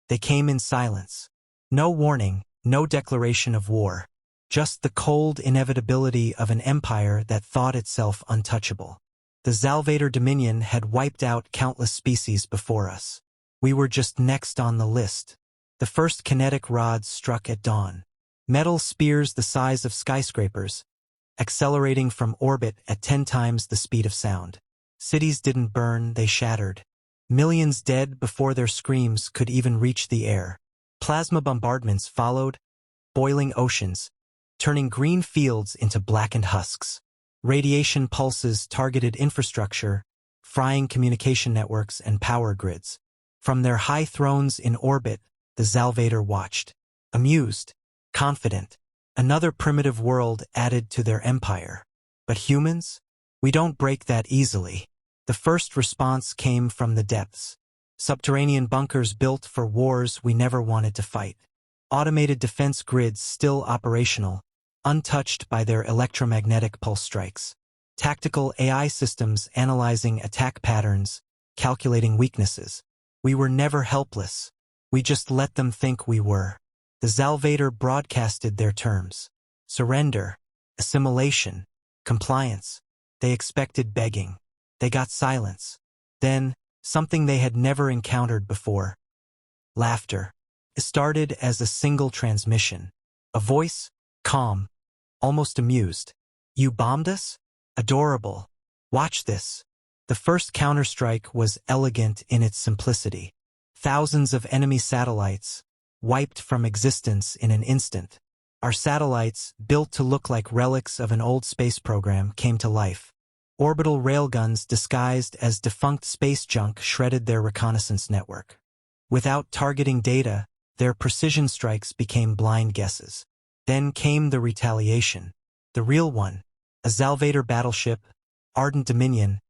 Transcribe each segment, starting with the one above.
They came in silence. No warning, no declaration of war. Just the cold inevitability of an empire that thought itself untouchable. The Zalvator Dominion had wiped out countless species before us. We were just next on the list. The first kinetic rods struck at dawn. Metal spears the size of skyscrapers, accelerating from orbit at 10 times the speed of sound. Cities didn't burn, they shattered. Millions dead before their screams could even reach the air. Plasma bombardments followed, boiling oceans, turning green fields into blackened husks. Radiation pulses targeted infrastructure, frying communication networks and power grids. From their high thrones in orbit, the Zalvator watched. Amused, confident. Another primitive world added to their empire. But humans? We don't break that easily. The first response came from the depths. Subterranean bunkers built for wars we never wanted to fight. Automated defense grids still operational, untouched by their electromagnetic pulse strikes. Tactical AI systems analyzing attack patterns, calculating weaknesses. We were never helpless. We just let them think we were. The Zalvator broadcasted their terms. Surrender, assimilation, compliance. They expected begging. They got silence. Then, something they had never encountered before. Laughter. It started as a single transmission. A voice, calm, almost amused. You bombed us? Adorable. Watch this. The first counterstrike was elegant in its simplicity. Thousands of enemy satellites, wiped from existence in an instant. Our satellites, built to look like relics of an old space program, came to life. Orbital railguns disguised as defunct space junk shredded their reconnaissance network. Without targeting data, their precision strikes became blind guesses. Then came the retaliation. The real one. A Zalvator battleship, Ardent Dominion,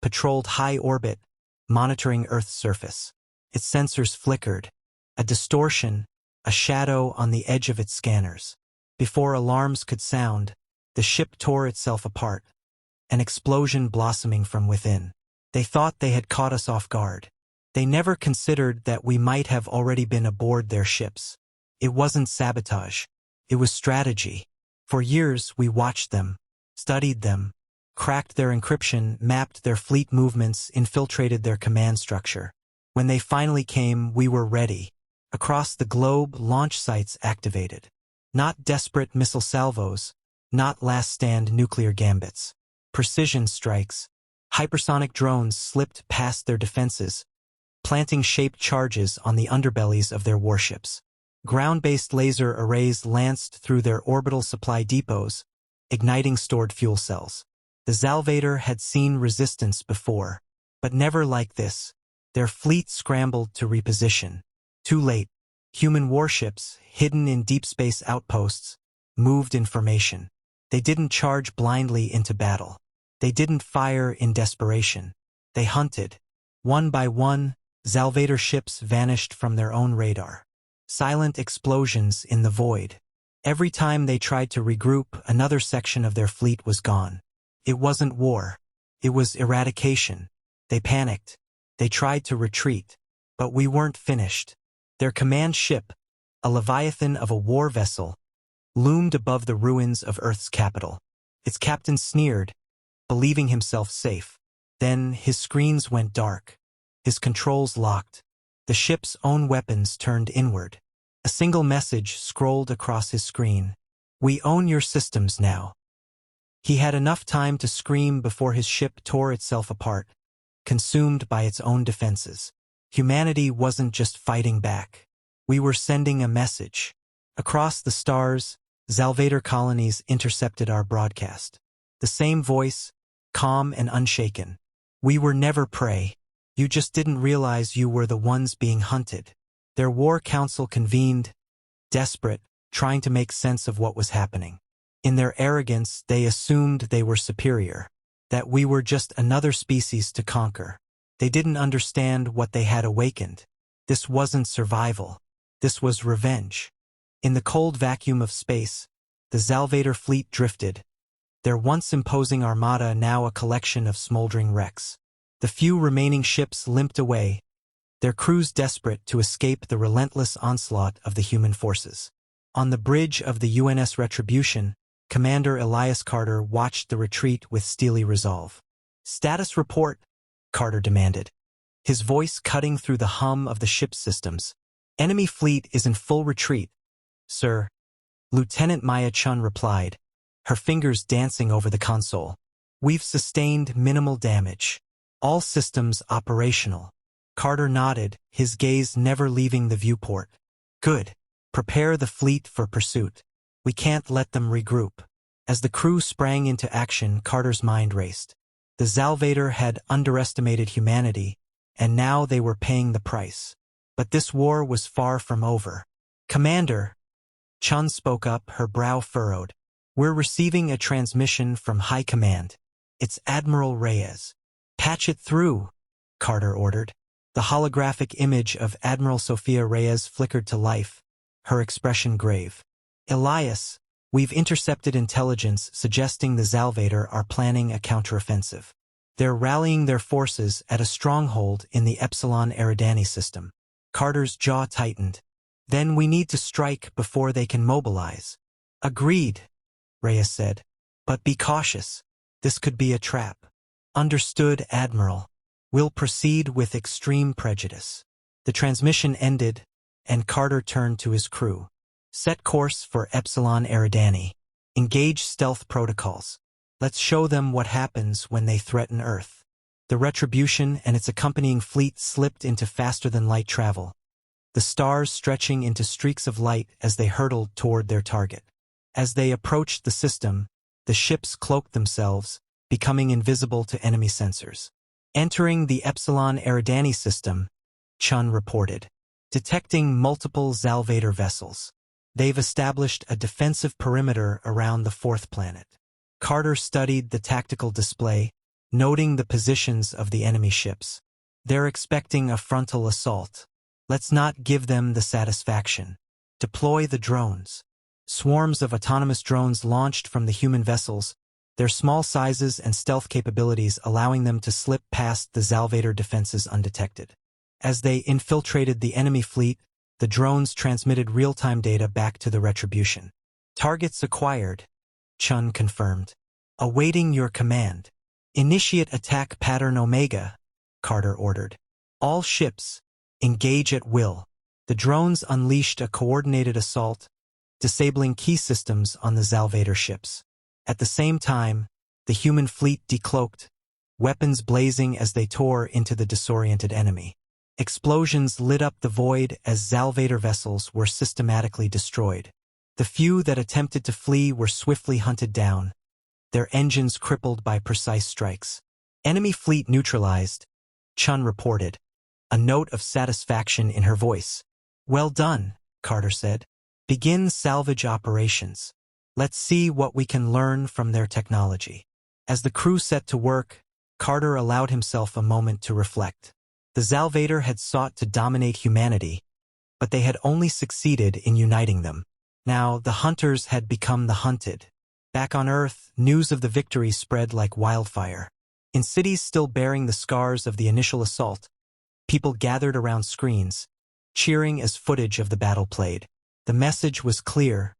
patrolled high orbit, monitoring Earth's surface. Its sensors flickered. A distortion, a shadow on the edge of its scanners. Before alarms could sound, the ship tore itself apart. An explosion blossoming from within. They thought they had caught us off guard. They never considered that we might have already been aboard their ships. It wasn't sabotage. It was strategy. For years we watched them, studied them, cracked their encryption, mapped their fleet movements, infiltrated their command structure. When they finally came, we were ready. Across the globe, launch sites activated. Not desperate missile salvos, not last-stand nuclear gambits. Precision strikes. Hypersonic drones slipped past their defenses, planting shaped charges on the underbellies of their warships. Ground-based laser arrays lanced through their orbital supply depots, igniting stored fuel cells. The Zalvator had seen resistance before, but never like this. Their fleet scrambled to reposition. Too late. Human warships, hidden in deep space outposts, moved in formation. They didn't charge blindly into battle. They didn't fire in desperation. They hunted. One by one, Zalvator ships vanished from their own radar. Silent explosions in the void. Every time they tried to regroup, another section of their fleet was gone. It wasn't war. It was eradication. They panicked. They tried to retreat. But we weren't finished. Their command ship, a leviathan of a war vessel, loomed above the ruins of Earth's capital. Its captain sneered, believing himself safe. Then his screens went dark. His controls locked. The ship's own weapons turned inward. A single message scrolled across his screen. We own your systems now. He had enough time to scream before his ship tore itself apart, consumed by its own defenses. Humanity wasn't just fighting back. We were sending a message. Across the stars, Zalvator colonies intercepted our broadcast. The same voice, calm and unshaken. We were never prey. You just didn't realize you were the ones being hunted. Their war council convened, desperate, trying to make sense of what was happening. In their arrogance, they assumed they were superior, that we were just another species to conquer. They didn't understand what they had awakened. This wasn't survival. This was revenge. In the cold vacuum of space, the Zalvator fleet drifted, their once imposing armada now a collection of smoldering wrecks. The few remaining ships limped away, their crews desperate to escape the relentless onslaught of the human forces. On the bridge of the UNS Retribution, Commander Elias Carter watched the retreat with steely resolve. "Status report," Carter demanded, his voice cutting through the hum of the ship's systems. "Enemy fleet is in full retreat, sir," Lieutenant Maya Chun replied, her fingers dancing over the console. "We've sustained minimal damage. All systems operational." Carter nodded, his gaze never leaving the viewport. "Good. Prepare the fleet for pursuit. We can't let them regroup." As the crew sprang into action, Carter's mind raced. The Salvator had underestimated humanity, and now they were paying the price. But this war was far from over. "Commander," Chun spoke up, her brow furrowed. "We're receiving a transmission from High Command. It's Admiral Reyes." "Patch it through," Carter ordered. The holographic image of Admiral Sofia Reyes flickered to life, her expression grave. "Elias, we've intercepted intelligence suggesting the Salvator are planning a counteroffensive. They're rallying their forces at a stronghold in the Epsilon Eridani system." Carter's jaw tightened. "Then we need to strike before they can mobilize." "Agreed," Reyes said. "But be cautious. This could be a trap." "Understood, Admiral. We'll proceed with extreme prejudice." The transmission ended, and Carter turned to his crew. "Set course for Epsilon Eridani. Engage stealth protocols. Let's show them what happens when they threaten Earth." The Retribution and its accompanying fleet slipped into faster-than-light travel, the stars stretching into streaks of light as they hurtled toward their target. As they approached the system, the ships cloaked themselves, becoming invisible to enemy sensors. "Entering the Epsilon Eridani system," Chun reported, detecting multiple Salvator vessels. "They've established a defensive perimeter around the fourth planet." Carter studied the tactical display, noting the positions of the enemy ships. "They're expecting a frontal assault. Let's not give them the satisfaction. Deploy the drones." Swarms of autonomous drones launched from the human vessels, their small sizes and stealth capabilities allowing them to slip past the Salvator defenses undetected. As they infiltrated the enemy fleet, the drones transmitted real-time data back to the Retribution. "Targets acquired," Chun confirmed. "Awaiting your command." "Initiate attack pattern Omega," Carter ordered. "All ships, engage at will." The drones unleashed a coordinated assault, disabling key systems on the Salvator ships. At the same time, the human fleet decloaked, weapons blazing as they tore into the disoriented enemy. Explosions lit up the void as Salvator vessels were systematically destroyed. The few that attempted to flee were swiftly hunted down, their engines crippled by precise strikes. "Enemy fleet neutralized," Chun reported, a note of satisfaction in her voice. "Well done," Carter said. "Begin salvage operations. Let's see what we can learn from their technology." As the crew set to work, Carter allowed himself a moment to reflect. The Salvator had sought to dominate humanity, but they had only succeeded in uniting them. Now the hunters had become the hunted. Back on Earth, news of the victory spread like wildfire. In cities still bearing the scars of the initial assault, people gathered around screens, cheering as footage of the battle played. The message was clear: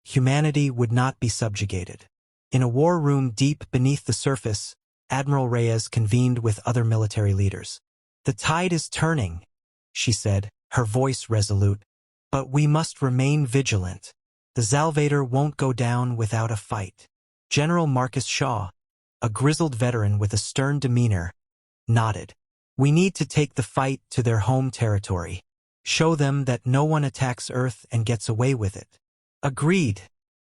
humanity would not be subjugated. In a war room deep beneath the surface, Admiral Reyes convened with other military leaders. "The tide is turning," she said, her voice resolute. "But we must remain vigilant. The Salvator won't go down without a fight." General Marcus Shaw, a grizzled veteran with a stern demeanor, nodded. "We need to take the fight to their home territory. Show them that no one attacks Earth and gets away with it." "Agreed,"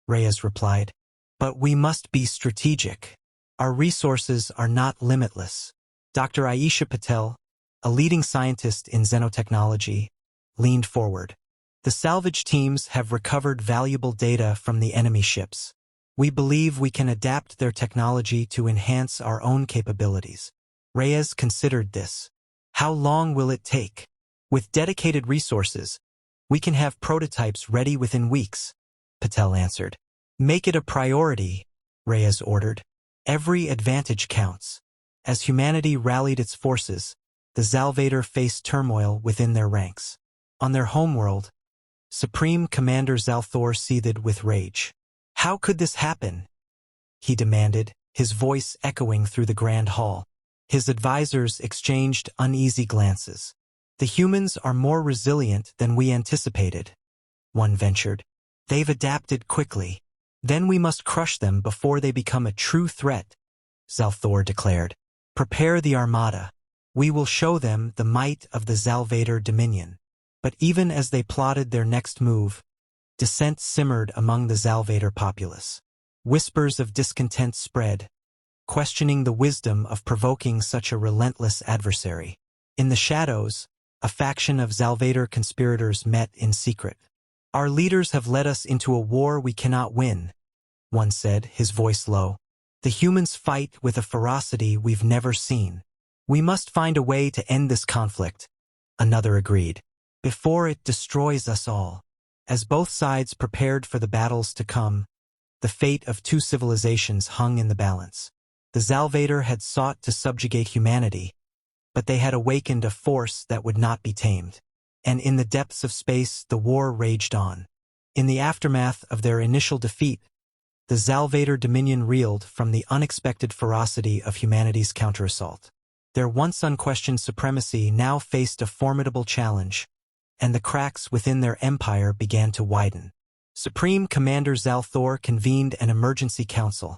Reyes replied. "But we must be strategic. Our resources are not limitless." Dr. Aisha Patel, a leading scientist in xenotechnology, leaned forward. "The salvage teams have recovered valuable data from the enemy ships. We believe we can adapt their technology to enhance our own capabilities." Reyes considered this. "How long will it take?" "With dedicated resources, we can have prototypes ready within weeks," Patel answered. "Make it a priority," Reyes ordered. "Every advantage counts." As humanity rallied its forces, the Salvator faced turmoil within their ranks. On their homeworld, Supreme Commander Zalthor seethed with rage. How could this happen? He demanded, his voice echoing through the grand hall. His advisors exchanged uneasy glances. The humans are more resilient than we anticipated, one ventured. They've adapted quickly. Then we must crush them before they become a true threat, Zalthor declared. Prepare the armada. We will show them the might of the Salvator Dominion. But even as they plotted their next move, dissent simmered among the Salvator populace. Whispers of discontent spread, questioning the wisdom of provoking such a relentless adversary. In the shadows, a faction of Salvator conspirators met in secret. Our leaders have led us into a war we cannot win, one said, his voice low. The humans fight with a ferocity we've never seen. We must find a way to end this conflict, another agreed, before it destroys us all. As both sides prepared for the battles to come, the fate of two civilizations hung in the balance. The Salvator had sought to subjugate humanity, but they had awakened a force that would not be tamed. And in the depths of space, the war raged on. In the aftermath of their initial defeat, the Salvator Dominion reeled from the unexpected ferocity of humanity's counterassault. Their once unquestioned supremacy now faced a formidable challenge, and the cracks within their empire began to widen. Supreme Commander Zalthor convened an emergency council,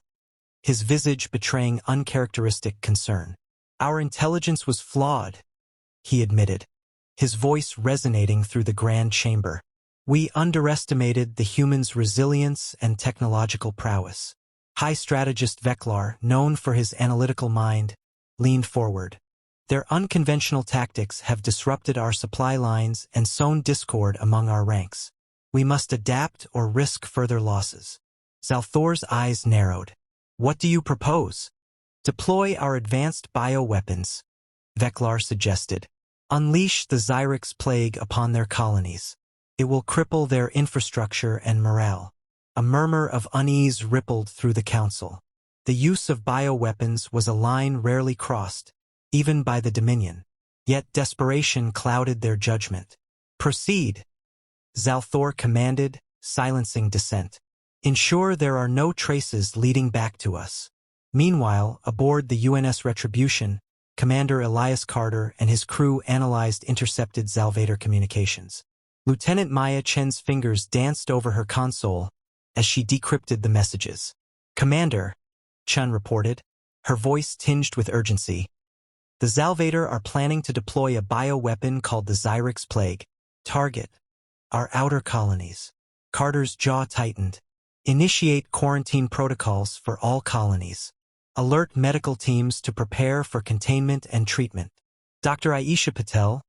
his visage betraying uncharacteristic concern. Our intelligence was flawed, he admitted, his voice resonating through the grand chamber. We underestimated the humans' resilience and technological prowess. High strategist Veklar, known for his analytical mind, leaned forward. Their unconventional tactics have disrupted our supply lines and sown discord among our ranks. We must adapt or risk further losses. Zalthor's eyes narrowed. What do you propose? Deploy our advanced bioweapons, Veklar suggested. Unleash the Xyrix plague upon their colonies. It will cripple their infrastructure and morale. A murmur of unease rippled through the council. The use of bioweapons was a line rarely crossed, even by the Dominion. Yet desperation clouded their judgment. Proceed, Zalthor commanded, silencing dissent. Ensure there are no traces leading back to us. Meanwhile, aboard the UNS Retribution, Commander Elias Carter and his crew analyzed intercepted Salvator communications. Lieutenant Maya Chen's fingers danced over her console as she decrypted the messages. Commander, Chen reported, her voice tinged with urgency. The Salvator are planning to deploy a bioweapon called the Xyrix plague. Target: our outer colonies. Carter's jaw tightened. Initiate quarantine protocols for all colonies. Alert medical teams to prepare for containment and treatment. Dr. Aisha Patel,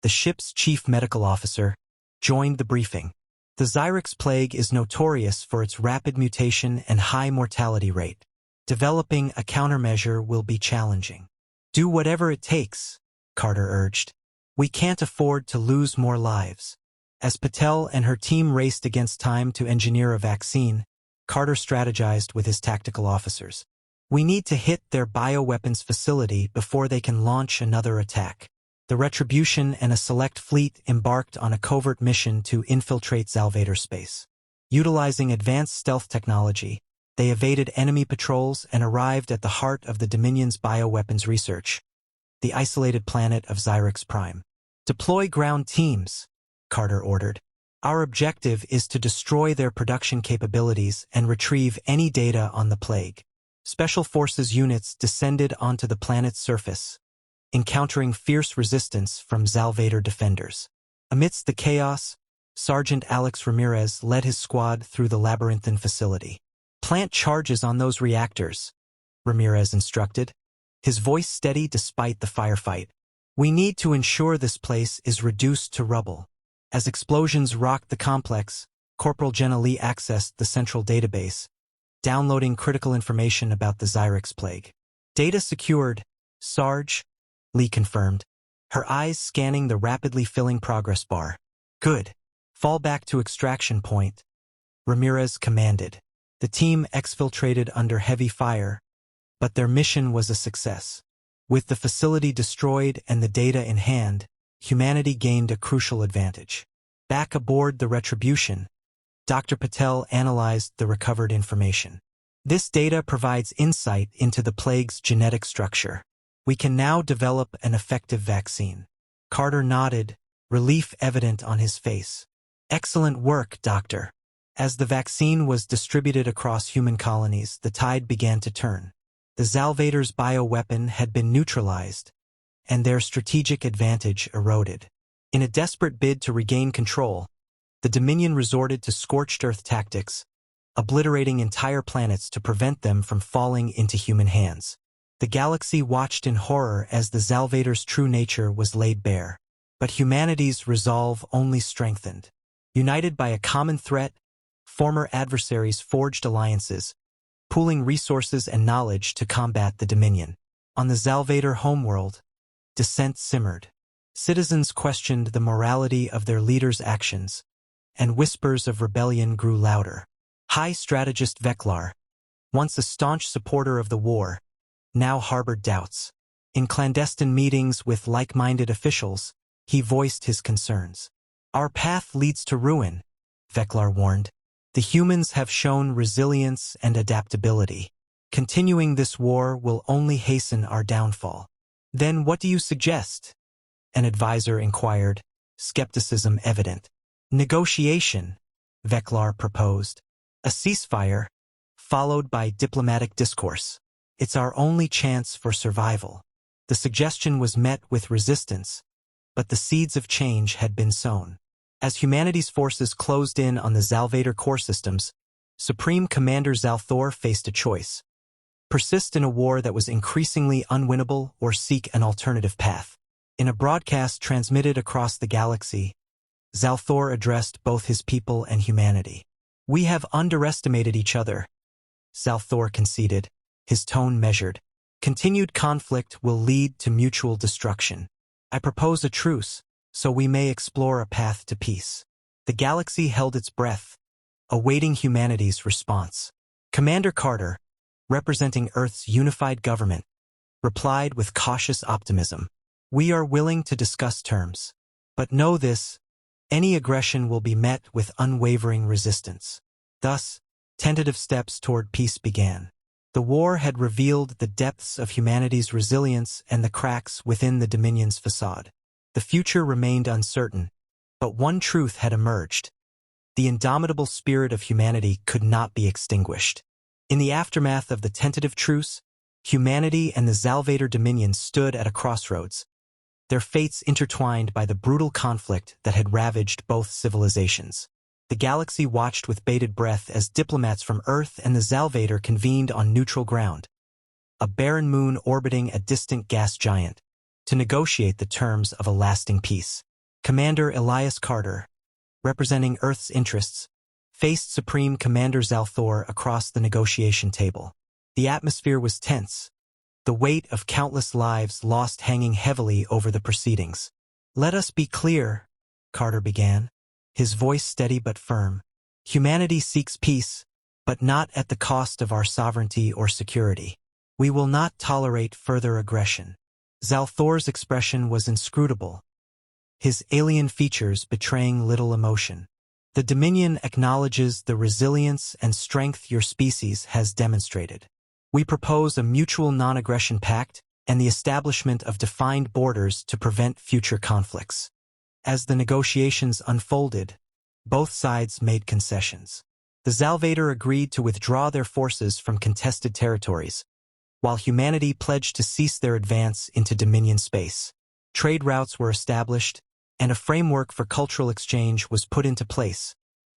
the ship's chief medical officer, joined the briefing. The Xyrix plague is notorious for its rapid mutation and high mortality rate. Developing a countermeasure will be challenging. Do whatever it takes, Carter urged. We can't afford to lose more lives. As Patel and her team raced against time to engineer a vaccine, Carter strategized with his tactical officers. We need to hit their bioweapons facility before they can launch another attack. The Retribution and a select fleet embarked on a covert mission to infiltrate Salvator space. Utilizing advanced stealth technology, they evaded enemy patrols and arrived at the heart of the Dominion's bioweapons research, the isolated planet of Xyrix Prime. Deploy ground teams, Carter ordered. Our objective is to destroy their production capabilities and retrieve any data on the plague. Special Forces units descended onto the planet's surface, encountering fierce resistance from Salvator defenders. Amidst the chaos, Sergeant Alex Ramirez led his squad through the labyrinthine facility. Plant charges on those reactors, Ramirez instructed, his voice steady despite the firefight. We need to ensure this place is reduced to rubble. As explosions rocked the complex, Corporal Jenna Lee accessed the central database, downloading critical information about the Xyrix plague. Data secured, Sarge, Lee confirmed, her eyes scanning the rapidly filling progress bar. Good. Fall back to extraction point, Ramirez commanded. The team exfiltrated under heavy fire, but their mission was a success. With the facility destroyed and the data in hand, humanity gained a crucial advantage. Back aboard the Retribution, Dr. Patel analyzed the recovered information. This data provides insight into the plague's genetic structure. We can now develop an effective vaccine. Carter nodded, relief evident on his face. Excellent work, Doctor. As the vaccine was distributed across human colonies, the tide began to turn. The Zalvator's bioweapon had been neutralized, and their strategic advantage eroded. In a desperate bid to regain control, the Dominion resorted to scorched earth tactics, obliterating entire planets to prevent them from falling into human hands. The galaxy watched in horror as the Zalvator's true nature was laid bare. But humanity's resolve only strengthened. United by a common threat, former adversaries forged alliances, pooling resources and knowledge to combat the Dominion. On the Zalvator homeworld, dissent simmered. Citizens questioned the morality of their leaders' actions, and whispers of rebellion grew louder. High strategist Veklar, once a staunch supporter of the war, now harbored doubts. In clandestine meetings with like-minded officials, he voiced his concerns. Our path leads to ruin, Veklar warned. The humans have shown resilience and adaptability. Continuing this war will only hasten our downfall. Then what do you suggest? An advisor inquired, skepticism evident. Negotiation, Veklar proposed. A ceasefire, followed by diplomatic discourse. It's our only chance for survival. The suggestion was met with resistance, but the seeds of change had been sown. As humanity's forces closed in on the Zalvator core systems, Supreme Commander Zalthor faced a choice. Persist in a war that was increasingly unwinnable or seek an alternative path. In a broadcast transmitted across the galaxy, Zalthor addressed both his people and humanity. We have underestimated each other, Zalthor conceded, his tone measured. Continued conflict will lead to mutual destruction. I propose a truce, so we may explore a path to peace. The galaxy held its breath, awaiting humanity's response. Commander Carter, representing Earth's unified government, replied with cautious optimism. We are willing to discuss terms. But know this, any aggression will be met with unwavering resistance. Thus, tentative steps toward peace began. The war had revealed the depths of humanity's resilience and the cracks within the Dominion's facade. The future remained uncertain, but one truth had emerged. The indomitable spirit of humanity could not be extinguished. In the aftermath of the tentative truce, humanity and the Zalvator Dominion stood at a crossroads, their fates intertwined by the brutal conflict that had ravaged both civilizations. The galaxy watched with bated breath as diplomats from Earth and the Zalvator convened on neutral ground, a barren moon orbiting a distant gas giant, to negotiate the terms of a lasting peace. Commander Elias Carter, representing Earth's interests, faced Supreme Commander Zalthor across the negotiation table. The atmosphere was tense, the weight of countless lives lost hanging heavily over the proceedings. Let us be clear, Carter began, his voice steady but firm. Humanity seeks peace, but not at the cost of our sovereignty or security. We will not tolerate further aggression. Zalthor's expression was inscrutable, his alien features betraying little emotion. The Dominion acknowledges the resilience and strength your species has demonstrated. We propose a mutual non-aggression pact and the establishment of defined borders to prevent future conflicts. As the negotiations unfolded, both sides made concessions. The Zalvator agreed to withdraw their forces from contested territories, while humanity pledged to cease their advance into Dominion space. Trade routes were established, and a framework for cultural exchange was put into place,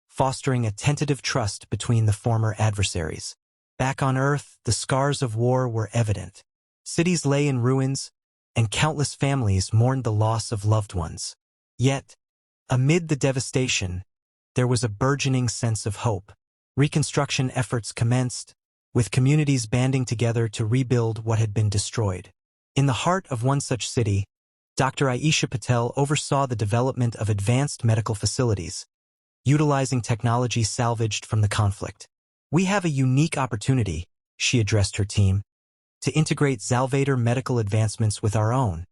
fostering a tentative trust between the former adversaries. Back on Earth, the scars of war were evident. Cities lay in ruins, and countless families mourned the loss of loved ones. Yet, amid the devastation, there was a burgeoning sense of hope. Reconstruction efforts commenced, with communities banding together to rebuild what had been destroyed. In the heart of one such city, Dr. Aisha Patel oversaw the development of advanced medical facilities, utilizing technology salvaged from the conflict. We have a unique opportunity, she addressed her team. to integrate Zalvator medical advancements with our own,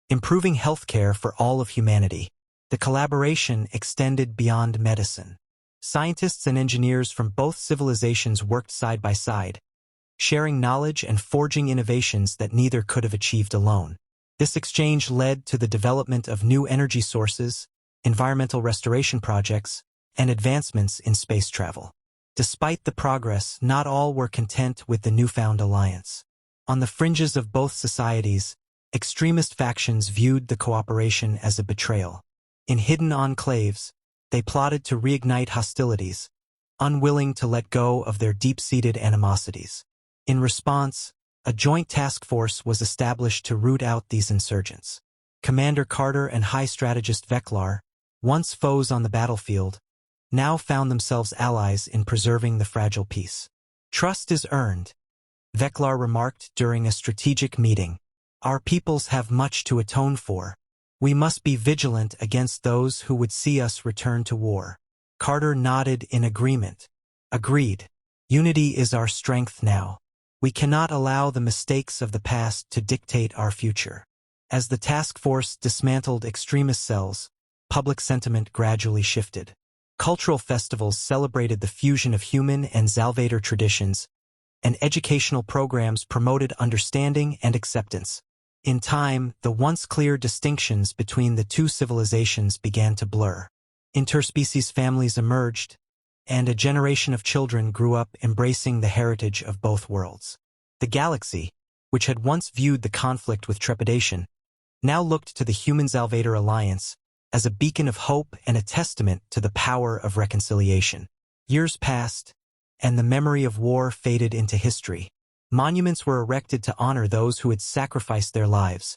improving healthcare for all of humanity. The collaboration extended beyond medicine. Scientists and engineers from both civilizations worked side by side, sharing knowledge and forging innovations that neither could have achieved alone. This exchange led to the development of new energy sources, environmental restoration projects, and advancements in space travel. Despite the progress, not all were content with the newfound alliance. On the fringes of both societies, extremist factions viewed the cooperation as a betrayal. In hidden enclaves, they plotted to reignite hostilities, unwilling to let go of their deep-seated animosities. In response, a joint task force was established to root out these insurgents. Commander Carter and High Strategist Veklar, once foes on the battlefield, now found themselves allies in preserving the fragile peace. "Trust is earned," Veklar remarked during a strategic meeting. "Our peoples have much to atone for. We must be vigilant against those who would see us return to war." Carter nodded in agreement. "Agreed. Unity is our strength now. We cannot allow the mistakes of the past to dictate our future." As the task force dismantled extremist cells, public sentiment gradually shifted. Cultural festivals celebrated the fusion of human and Zalvator traditions, and educational programs promoted understanding and acceptance. In time, the once clear distinctions between the two civilizations began to blur. Interspecies families emerged, and a generation of children grew up embracing the heritage of both worlds. The galaxy, which had once viewed the conflict with trepidation, now looked to the Human-Zalvator alliance as a beacon of hope and a testament to the power of reconciliation. Years passed, and the memory of war faded into history. Monuments were erected to honor those who had sacrificed their lives,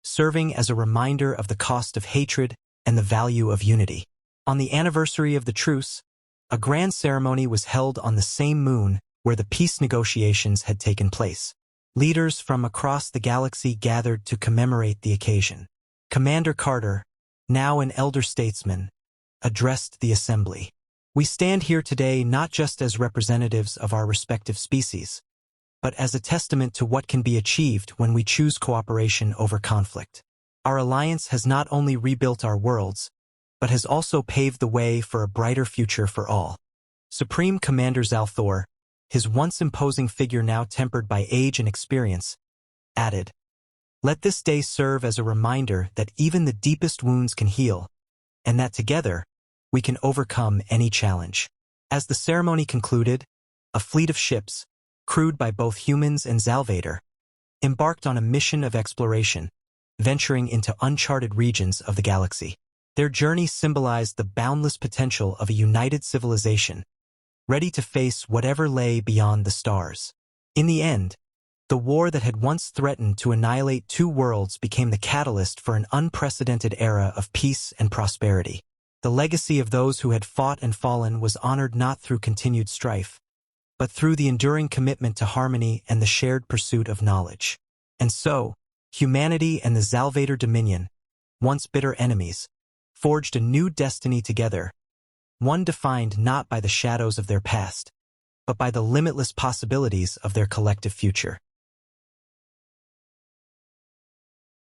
serving as a reminder of the cost of hatred and the value of unity. On the anniversary of the truce, a grand ceremony was held on the same moon where the peace negotiations had taken place. Leaders from across the galaxy gathered to commemorate the occasion. Commander Carter, now an elder statesman, addressed the assembly. "We stand here today not just as representatives of our respective species, but as a testament to what can be achieved when we choose cooperation over conflict. Our alliance has not only rebuilt our worlds, but has also paved the way for a brighter future for all." Supreme Commander Zalthor, his once imposing figure now tempered by age and experience, added, "Let this day serve as a reminder that even the deepest wounds can heal, and that together, we can overcome any challenge." As the ceremony concluded, a fleet of ships, crewed by both humans and Zalvator, embarked on a mission of exploration, venturing into uncharted regions of the galaxy. Their journey symbolized the boundless potential of a united civilization, ready to face whatever lay beyond the stars. In the end, the war that had once threatened to annihilate two worlds became the catalyst for an unprecedented era of peace and prosperity. The legacy of those who had fought and fallen was honored not through continued strife, but through the enduring commitment to harmony and the shared pursuit of knowledge. And so, humanity and the Zalvator Dominion, once bitter enemies, forged a new destiny together, one defined not by the shadows of their past, but by the limitless possibilities of their collective future.